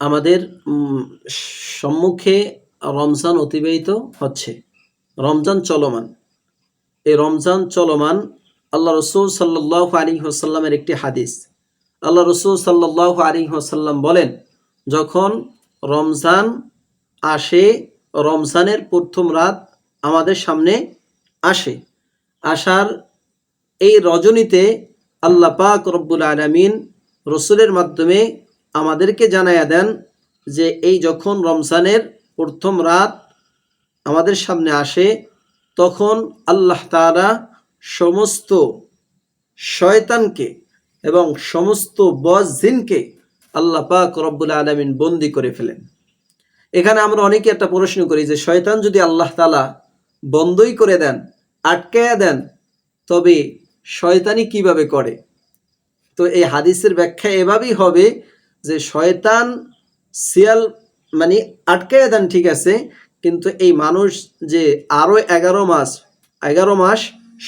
আমাদের সম্মুখে রমজান অতিবাহিত হচ্ছে, রমজান চলমান। এই রমজান চলমান আল্লাহ রসুল সাল্লাল্লাহু আলাইহি ওয়াসাল্লামের একটি হাদিস। আল্লাহ রসুল সাল্লাল্লাহু আলাইহি ওয়াসাল্লাম বলেন, যখন রমজান আসে, রমজানের প্রথম রাত আমাদের সামনে আসে, আসার এই রজনীতে আল্লাহ পাক রব্বুল আলামিন রসুলের মাধ্যমে আমাদেরকে জানাইয়া দেন যে এই যখন রমজানের প্রথম রাত আমাদের সামনে আসে, তখন আল্লাহ তাআলা সমস্ত শয়তানকে এবং সমস্ত বদ জিনকে আল্লাহ পাক রব্বুল আলামিন বন্দী করে ফেলেন। এখানে আমরা অনেকে একটা প্রশ্ন করি যে শয়তান যদি আল্লাহ তাআলা বন্ধই করে দেন, আটকায়া দেন, তবে শয়তানি কিভাবে করে? তো এই হাদিসের ব্যাখ্যা এভাবেই হবে যে শয়তান সিয়াল মানে আটকায়া দেন, ঠিক আছে, কিন্তু এই মানুষ যে আরো 11 মাস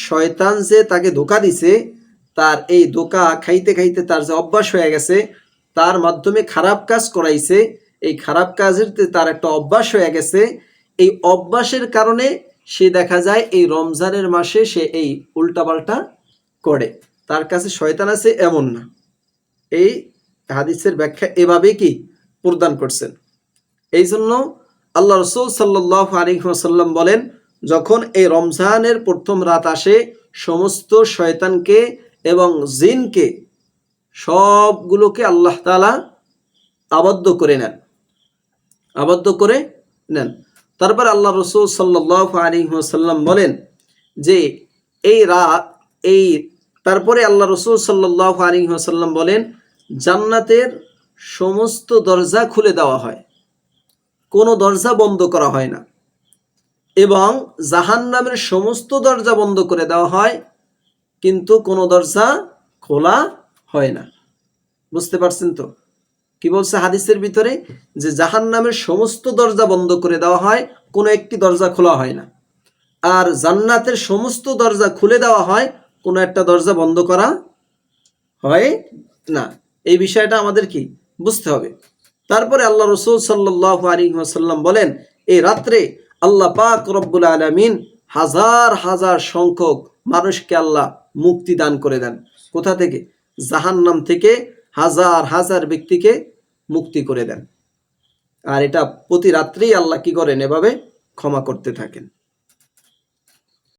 শয়তান যে তাকে ধোঁকা দিছে, তার এই ধোঁকা খাইতে খাইতে তার যে অভ্যাস হয়ে গেছে, তার মাধ্যমে খারাপ কাজ করাইছে, এই খারাপ কাজের তার একটা অভ্যাস হয়ে গেছে। এই অভ্যাসের কারণে সে দেখা যায় এই রমজানের মাসে সে এই উল্টাপাল্টা করে। তার কাছে শয়তান আছে এমন না। এই হাদিসের ব্যাখ্যা এভাবে কি প্রদান করছেন। এই জন্য আল্লাহ রসুল সাল্লাল্লাহু আলাইহি ওয়াসাল্লাম বলেন, যখন এই রমজানের প্রথম রাত আসে, সমস্ত শয়তানকে এবং জিনকে সবগুলোকে আল্লাহ তাআলা আবদ্ধ করে নেন। তারপর আল্লাহ রসুল সাল্লাল্লাহু আলাইহি ওয়াসাল্লাম বলেন যে তারপরে আল্লাহ রসুল সাল্লাল্লাহু আলাইহি ওয়াসাল্লাম বলেন, জান্নাতের সমস্ত দরজা খুলে দেওয়া হয়, কোনো দরজা বন্ধ করা হয় না, এবং জাহান্নামের সমস্ত দরজা বন্ধ করে দেওয়া হয়, কিন্তু কোনো দরজা খোলা হয় না। বুঝতে পারছেন তো কি বলছে হাদিসের ভিতরে? যে জাহান্নামের সমস্ত দরজা বন্ধ করে দেওয়া হয়, কোনো একটি দরজা খোলা হয় না, আর জান্নাতের সমস্ত দরজা খুলে দেওয়া হয়, কোনো একটা দরজা বন্ধ করা হয় না। এই বিষয়টা আমাদের কি বুঝতে হবে। তারপরে আল্লাহ রসুল সাল্লাল্লাহু আলাইহি ওয়াসাল্লাম বলেন, এই রাত্রে আল্লাহ পাক রব্বুল আলামিন হাজার হাজার সংখ্যক মানুষকে আল্লাহ মুক্তি দান করে দেন। কোথা থেকে? জাহান্নাম থেকে হাজার হাজার ব্যক্তিকে মুক্তি করে দেন। আর এটা প্রতি রাত্রেই আল্লাহ কি করেন? এভাবে ক্ষমা করতে থাকেন।